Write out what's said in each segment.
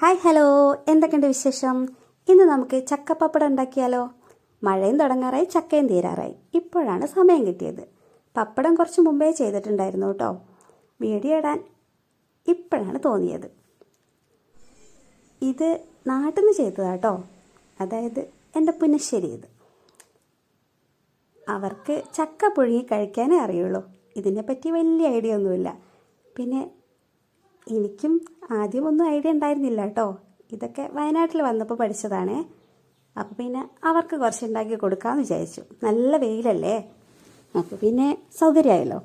Hi hello, എന്തൊക്കെയുണ്ട് വിശേഷം? ഇന്ന് നമുക്ക് ചക്കപ്പപ്പടം ഉണ്ടാക്കിയാലോ? മഴയും തുടങ്ങാറായി, ചക്കയും തീരാറായി. ഇപ്പോഴാണ് സമയം കിട്ടിയത്. പപ്പടം കുറച്ച് മുമ്പേ ചെയ്തിട്ടുണ്ടായിരുന്നു കേട്ടോ. വീഡിയോ ഇടാൻ ഇപ്പോഴാണ് തോന്നിയത്. ഇത് നാട്ടിൽ നിന്ന് ചെയ്തതാട്ടോ, അതായത് എൻ്റെ പുന്നശ്ശേരി. ഇത് അവർക്ക് ചക്ക പുഴുങ്ങി കഴിക്കാനേ അറിയുള്ളൂ. ഇതിനെപ്പറ്റി വലിയ ഐഡിയ ഒന്നുമില്ല. പിന്നെ എനിക്കും ആദ്യമൊന്നും ഐഡിയ ഉണ്ടായിരുന്നില്ല കേട്ടോ. ഇതൊക്കെ വയനാട്ടിൽ വന്നപ്പോൾ പഠിച്ചതാണേ. അപ്പോൾ പിന്നെ അവർക്ക് കുറച്ച് ഉണ്ടാക്കി കൊടുക്കാമെന്ന് വിചാരിച്ചു. നല്ല വെയിലല്ലേ, അപ്പോൾ പിന്നെ സൗകര്യമായല്ലോ.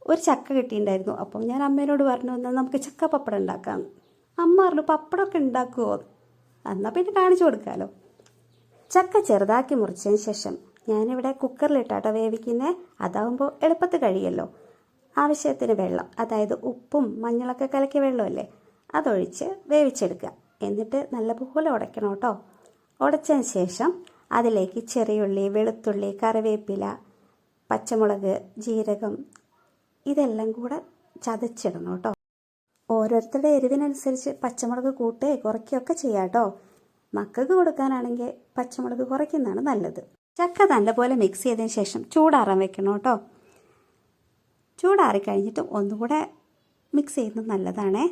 ഒരു ചക്ക കിട്ടിയിട്ടുണ്ടായിരുന്നു. അപ്പം ഞാൻ അമ്മേനോട് പറഞ്ഞു, എന്നാൽ നമുക്ക് ചക്ക പപ്പടം ഉണ്ടാക്കാം. അമ്മ പറഞ്ഞു, പപ്പടമൊക്കെ ഉണ്ടാക്കുമോ? എന്നാൽ പിന്നെ കാണിച്ചു കൊടുക്കാമല്ലോ. ചക്ക ചെറുതാക്കി മുറിച്ചതിന് ശേഷം ഞാനിവിടെ കുക്കറിലിട്ടാട്ടോ വേവിക്കുന്നത്. അതാവുമ്പോൾ എളുപ്പത്തിൽ കഴിയുമല്ലോ. ആവശ്യത്തിന് വെള്ളം, അതായത് ഉപ്പും മഞ്ഞളൊക്കെ കലക്കിയ വെള്ളമല്ലേ, അതൊഴിച്ച് വേവിച്ചെടുക്കുക. എന്നിട്ട് നല്ലപോലെ ഉടയ്ക്കണം കേട്ടോ. ഉടച്ചതിന് ശേഷം അതിലേക്ക് ചെറിയുള്ളി, വെളുത്തുള്ളി, കറിവേപ്പില, പച്ചമുളക്, ജീരകം ഇതെല്ലാം കൂടെ ചതച്ചിടണം കേട്ടോ. ഓരോരുത്തരുടെ എരിവിനനുസരിച്ച് പച്ചമുളക് കൂട്ടുകയോ കുറയ്ക്കുകയൊക്കെ ചെയ്യാം കേട്ടോ. മക്കൾക്ക് കൊടുക്കാനാണെങ്കിൽ പച്ചമുളക് കുറയ്ക്കുന്നതാണ് നല്ലത്. ചക്ക നല്ലപോലെ മിക്സ് ചെയ്തതിന് ശേഷം ചൂടാറാൻ വെക്കണം കേട്ടോ. ചൂടാറിക്കഴിഞ്ഞിട്ട് ഒന്നുകൂടെ മിക്സ് ചെയ്യുന്നത് നല്ലതാണേ.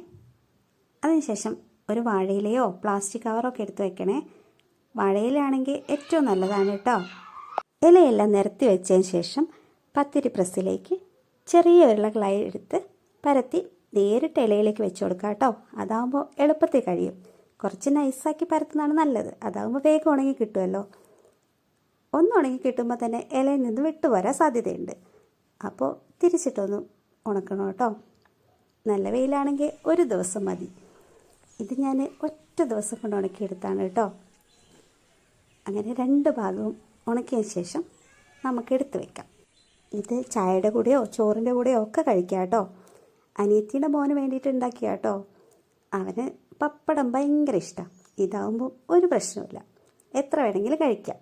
അതിനുശേഷം ഒരു വാഴയിലയോ പ്ലാസ്റ്റിക് കവറോ ഒക്കെ എടുത്ത് വെക്കണേ. വാഴയിലാണെങ്കിൽ ഏറ്റവും നല്ലതാണ് കേട്ടോ. ഇലയെല്ലാം നിരത്തി വെച്ചതിന് ശേഷം പത്തിരി പ്രസ്സിലേക്ക് ചെറിയ ഉരുളകളായി എടുത്ത് പരത്തി നേരിട്ട് ഇലയിലേക്ക് വെച്ച് കൊടുക്കുക കേട്ടോ. അതാകുമ്പോൾ എളുപ്പത്തിൽ കഴിയും. കുറച്ച് നൈസാക്കി പരത്തുന്നതാണ് നല്ലത്. അതാകുമ്പോൾ വേഗം ഉണങ്ങി കിട്ടുമല്ലോ. ഒന്ന് ഉണങ്ങി കിട്ടുമ്പോൾ തന്നെ ഇലയിൽ നിന്ന് വിട്ടുവരാൻ സാധ്യതയുണ്ട്. അപ്പോൾ തിരിച്ചിട്ടൊന്ന് ഉണക്കണം കേട്ടോ. നല്ല വെയിലാണെങ്കിൽ ഒരു ദിവസം മതി. ഇത് ഞാൻ ഒറ്റ ദിവസം കൊണ്ട് ഉണക്കിയെടുത്താണ് കേട്ടോ. അങ്ങനെ രണ്ട് ഭാഗവും ഉണക്കിയതിന് ശേഷം നമുക്ക് എടുത്ത് വെക്കാം. ഇത് ചായയുടെ കൂടെയോ ചോറിൻ്റെ കൂടെയോ ഒക്കെ കഴിക്കാം കേട്ടോ. അനിയത്തിയുടെ മോന് വേണ്ടിയിട്ട് ഉണ്ടാക്കിയ കേട്ടോ. അവന് പപ്പടം ഭയങ്കര ഇഷ്ടം. ഇതാവുമ്പോൾ ഒരു പ്രശ്നമില്ല, എത്ര വേണമെങ്കിലും കഴിക്കാം.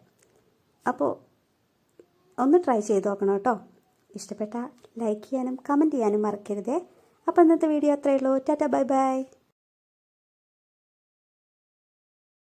അപ്പോൾ ഒന്ന് ട്രൈ ചെയ്ത് നോക്കണം കേട്ടോ. ഇഷ്ടപ്പെട്ടാൽ ലൈക്ക് ചെയ്യാനും കമൻറ്റ് ചെയ്യാനും മറക്കരുതേ. അപ്പോൾ ഇന്നത്തെ വീഡിയോ അത്രയേ ഉള്ളൂ. Tata, bye bye.